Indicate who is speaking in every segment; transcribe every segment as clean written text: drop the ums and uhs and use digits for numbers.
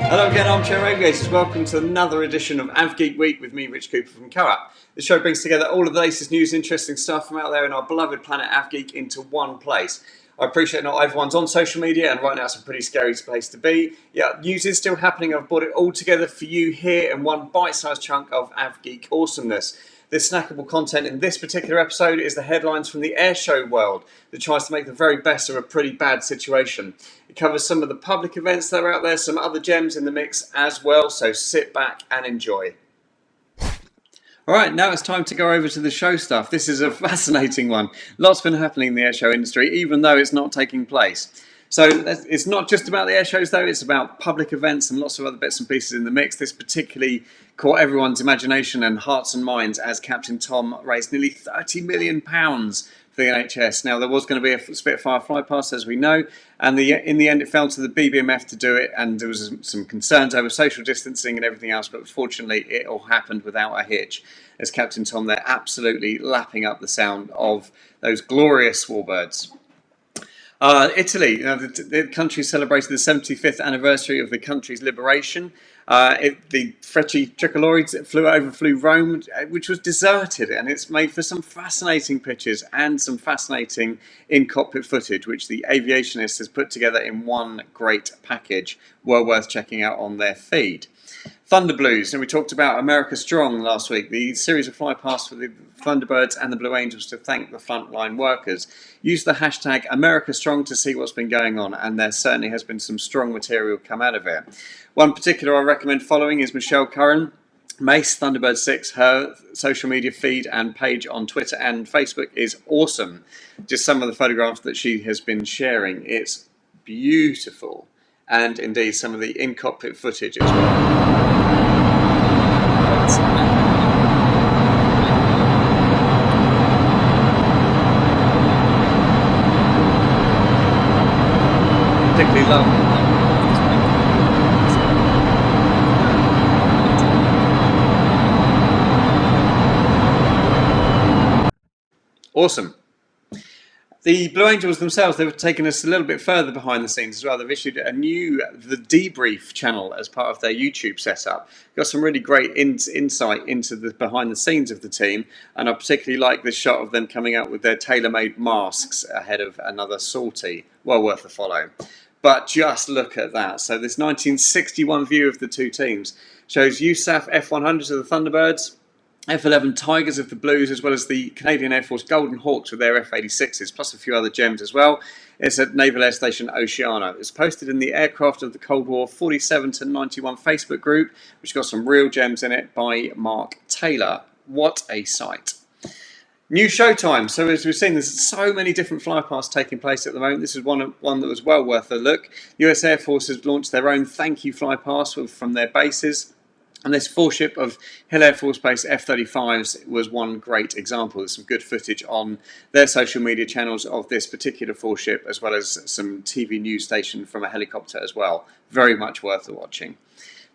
Speaker 1: Hello again, Armchair Aviators. Welcome to another edition of AvGeek Week with me, Rich Cooper from Co-op. The show brings together all of the latest news, interesting stuff from out there in our beloved planet AvGeek into one place. I appreciate not everyone's on social media, and right now it's a pretty scary place to be. Yeah, news is still happening. I've brought it all together for you here in one bite-sized chunk of AvGeek awesomeness. The snackable content in this particular episode is the headlines from the airshow world that tries to make the very best of a pretty bad situation. It covers some of the public events that are out there, some other gems in the mix as well, so sit back and enjoy. Alright, now it's time to go over to the show stuff. This is a fascinating one. Lots been happening in the airshow industry, even though it's not taking place. So it's not just about the air shows though, it's about public events and lots of other bits and pieces in the mix. This particularly caught everyone's imagination and hearts and minds as Captain Tom raised nearly £30 million for the NHS. Now there was going to be a Spitfire flypast, as we know, and in the end it fell to the BBMF to do it, and there was some concerns over social distancing and everything else, but fortunately it all happened without a hitch, as Captain Tom there absolutely lapping up the sound of those glorious warbirds. Italy, the country celebrated the 75th anniversary of the country's liberation. The Frecce Tricolori flew Rome, which was deserted, and it's made for some fascinating pictures and some fascinating in-cockpit footage, which the Aviationist has put together in one great package, well worth checking out on their feed. Thunder Blues, and we talked about America Strong last week, the series of flypasts for the Thunderbirds and the Blue Angels to thank the frontline workers. Use the hashtag America Strong to see what's been going on, and there certainly has been some strong material come out of it. One particular I recommend following is Michelle Curran, Mace Thunderbird 6. Her social media feed and page on Twitter and Facebook is awesome. Just some of the photographs that she has been sharing. It's beautiful. And indeed some of the in-cockpit footage as well. Particularly love. Awesome. The Blue Angels themselves, they've taken us a little bit further behind the scenes as well. They've issued a new The Debrief channel as part of their YouTube setup. Got some really great insight into the behind the scenes of the team, and I particularly like this shot of them coming out with their tailor-made masks ahead of another sortie. Well worth a follow. But just look at that. So this 1961 view of the two teams shows USAF F-100s of the Thunderbirds, F-11 Tigers of the Blues, as well as the Canadian Air Force Golden Hawks with their F-86s, plus a few other gems as well. It's at Naval Air Station Oceana. It's posted in the Aircraft of the Cold War 47 to 91 Facebook group, which got some real gems in it by Mark Taylor. What a sight. New showtime. So as we've seen, there's so many different flypasts taking place at the moment. This is one that was well worth a look. US Air Force has launched their own thank you flypast from their bases. And this four-ship of Hill Air Force Base F-35s was one great example. There's some good footage on their social media channels of this particular four-ship, as well as some TV news station from a helicopter as well. Very much worth watching.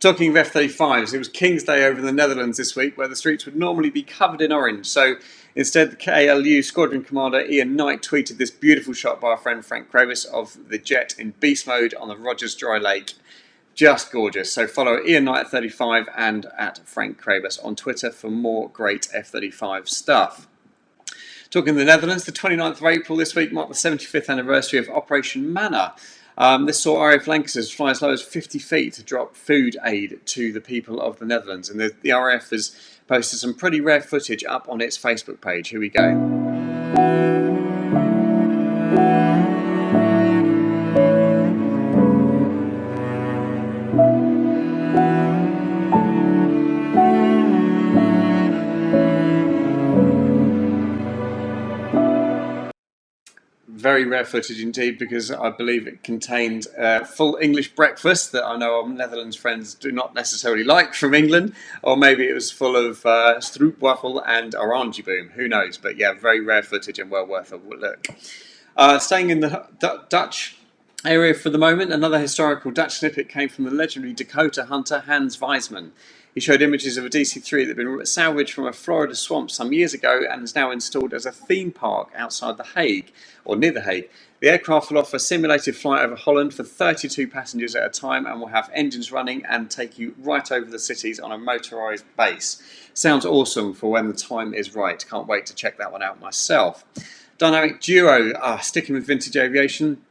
Speaker 1: Talking of F-35s, it was King's Day over in the Netherlands this week, where the streets would normally be covered in orange. So instead, the KLU Squadron Commander Ian Knight tweeted this beautiful shot by our friend Frank Kravis of the jet in beast mode on the Rogers Dry Lake. Just gorgeous. So follow Ian Knight at 35 and at Frank Kravis on Twitter for more great F-35 stuff. Talking the Netherlands, the 29th of April this week marked the 75th anniversary of Operation MANNA. This saw RAF Lancashire fly as low as 50 feet to drop food aid to the people of the Netherlands. And the RAF has posted some pretty rare footage up on its Facebook page. Here we go. Very rare footage indeed, because I believe it contained full English breakfast that I know our Netherlands friends do not necessarily like from England, or maybe it was full of stroopwafel and orangeboom, who knows, but yeah, very rare footage and well worth a look. Staying in the Dutch area for the moment, another historical Dutch snippet came from the legendary Dakota hunter Hans Weizmann. He showed images of a DC-3 that had been salvaged from a Florida swamp some years ago and is now installed as a theme park outside The Hague, or near The Hague. The aircraft will offer a simulated flight over Holland for 32 passengers at a time and will have engines running and take you right over the cities on a motorised base. Sounds awesome for when the time is right. Can't wait to check that one out myself. Dynamic Duo, sticking with vintage aviation.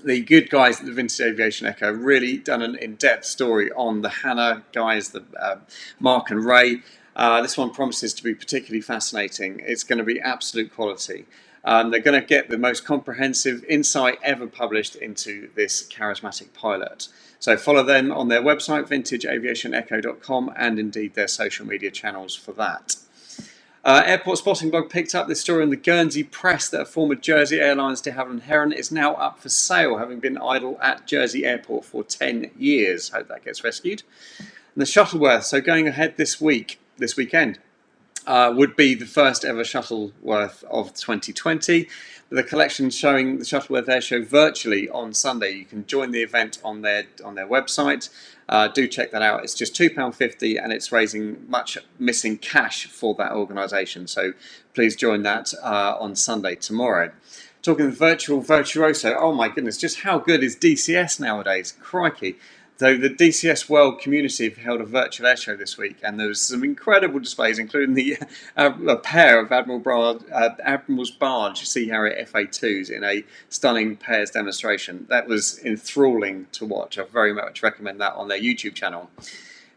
Speaker 1: The good guys at the Vintage Aviation Echo really done an in-depth story on the MANNA guys, the Mark and Ray. This one promises to be particularly fascinating. It's going to be absolute quality. They're going to get the most comprehensive insight ever published into this charismatic pilot. So follow them on their website, vintageaviationecho.com, and indeed their social media channels for that. Airport Spotting Blog picked up this story in the Guernsey Press that a former Jersey Airlines de Havilland Heron is now up for sale, having been idle at Jersey Airport for 10 years. Hope that gets rescued. And the Shuttleworth, so going ahead this weekend, would be the first ever Shuttleworth of 2020. The collection showing the Shuttleworth Airshow virtually on Sunday. You can join the event on their website. Do check that out. It's just £2.50 and it's raising much missing cash for that organisation. So please join that on Sunday tomorrow. Talking virtual virtuoso, oh my goodness, just how good is DCS nowadays? Crikey. So the DCS World community have held a virtual airshow this week, and there was some incredible displays, including a pair of Admiral's Barge Sea Harrier FA2s in a stunning pairs demonstration. That was enthralling to watch. I very much recommend that on their YouTube channel.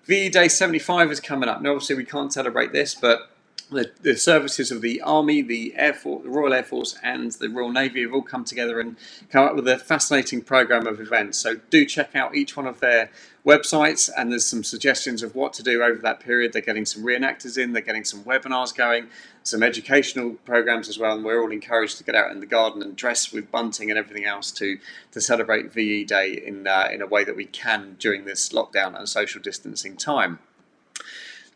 Speaker 1: VE Day 75 is coming up. Now, obviously, we can't celebrate this, but the services of the Army, the Air Force, the Royal Air Force and the Royal Navy have all come together and come up with a fascinating programme of events. So do check out each one of their websites, and there's some suggestions of what to do over that period. They're getting some reenactors in, they're getting some webinars going, some educational programmes as well, and we're all encouraged to get out in the garden and dress with bunting and everything else to celebrate VE Day in a way that we can during this lockdown and social distancing time.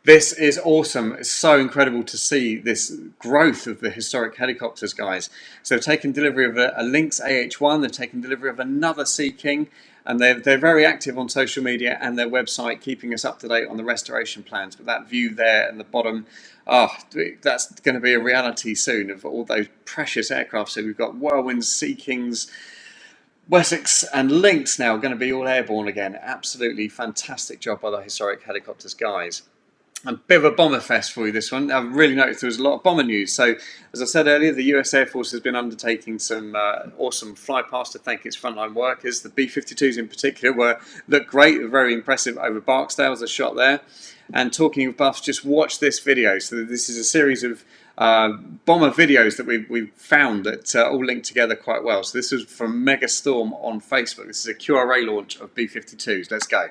Speaker 1: This is awesome. It's so incredible to see this growth of the historic helicopters, guys. So they've taken delivery of a Lynx AH-1, they've taken delivery of another Sea King, and they're very active on social media and their website, keeping us up to date on the restoration plans. But that view there in the bottom, that's going to be a reality soon of all those precious aircraft. So we've got Whirlwinds, Sea Kings, Wessex and Lynx now going to be all airborne again. Absolutely fantastic job by the historic helicopters guys. A bit of a bomber fest for you, this one. I've really noticed there was a lot of bomber news. So, as I said earlier, the US Air Force has been undertaking some awesome flypast to thank its frontline workers. The B-52s in particular look great, they're very impressive over Barksdale. There's a shot there. And talking of buffs, just watch this video. So this is a series of bomber videos that we've found that all link together quite well. So this is from Megastorm on Facebook. This is a QRA launch of B-52s. Let's go.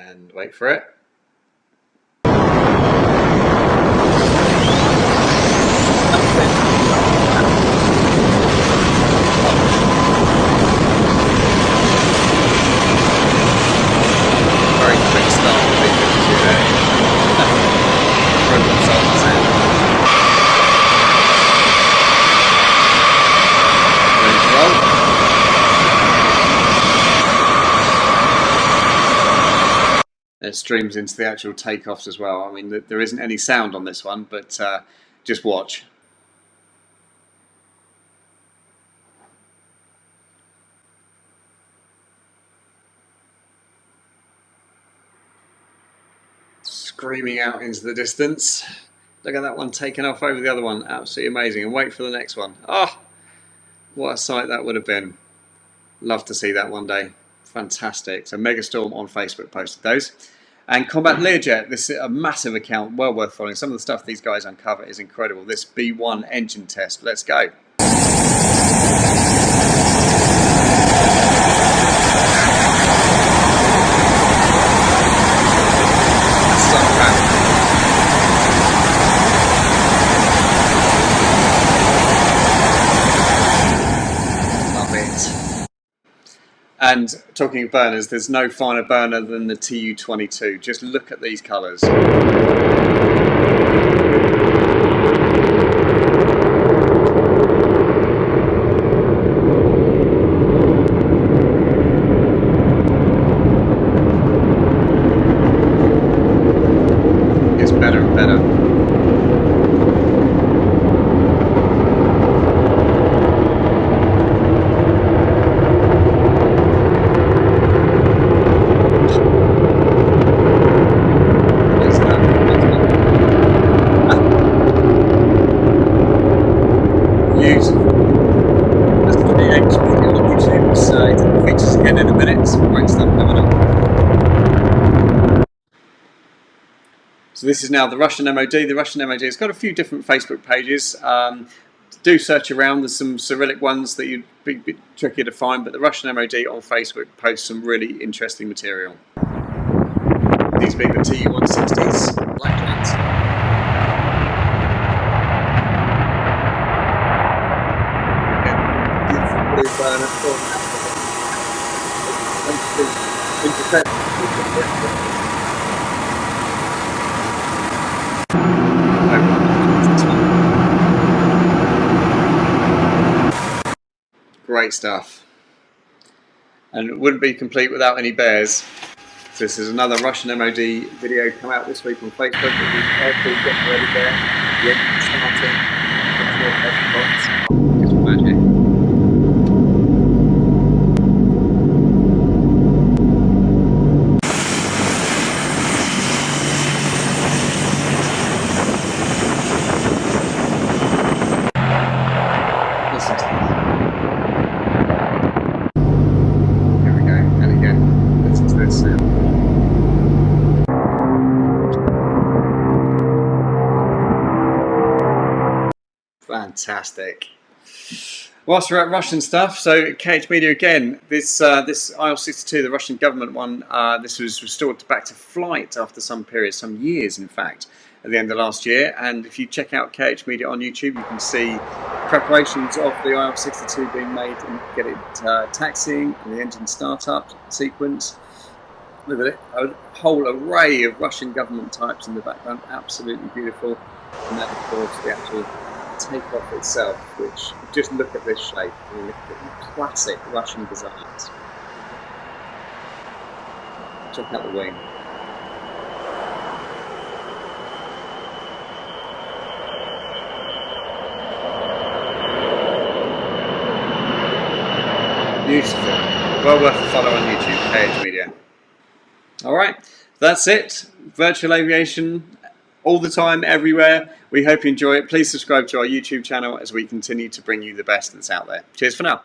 Speaker 1: And wait for it. Very quick start with B-52 there. Problem solved sound. Ready to roll. It streams into the actual takeoffs as well. I mean, there isn't any sound on this one, but just watch. Screaming out into the distance. Look at that one taking off over the other one. Absolutely amazing. And wait for the next one. Oh, what a sight that would have been. Love to see that one day. Fantastic. So Megastorm on Facebook posted those. And Combat Learjet, this is a massive account, well worth following. Some of the stuff these guys uncover is incredible. This B1 engine test, let's go. That's so proud. Love it. And talking of burners, there's no finer burner than the TU-22. Just look at these colours. So this is now the Russian MOD. The Russian MOD has got a few different Facebook pages. Do search around. There's some Cyrillic ones that you'd be a bit tricky to find, but the Russian MOD on Facebook posts some really interesting material. These being the Tu-160s, Blacklands. Beautiful blue burner. Great stuff. And it wouldn't be complete without any bears. So this is another Russian MOD video come out this week on Facebook. The airfield getting ready there. The engine starting. Just magic. Listen to this. Here we go. And again, listen to this sound. Fantastic. Whilst we're at Russian stuff, so KH Media again, this IL-62, the Russian government one, this was restored back to flight after some period, some years in fact, at the end of last year. And if you check out KH Media on YouTube, you can see preparations of the IL-62 being made and get it taxiing and the engine startup sequence. Look at it, a whole array of Russian government types in the background, absolutely beautiful. And then of course the actual takeoff itself, which, just look at this shape, and look at the classic Russian designs. Check out the wing. Beautiful. Well worth a follow on YouTube, KH Media. Alright, that's it. Virtual aviation all the time, everywhere. We hope you enjoy it. Please subscribe to our YouTube channel as we continue to bring you the best that's out there. Cheers for now.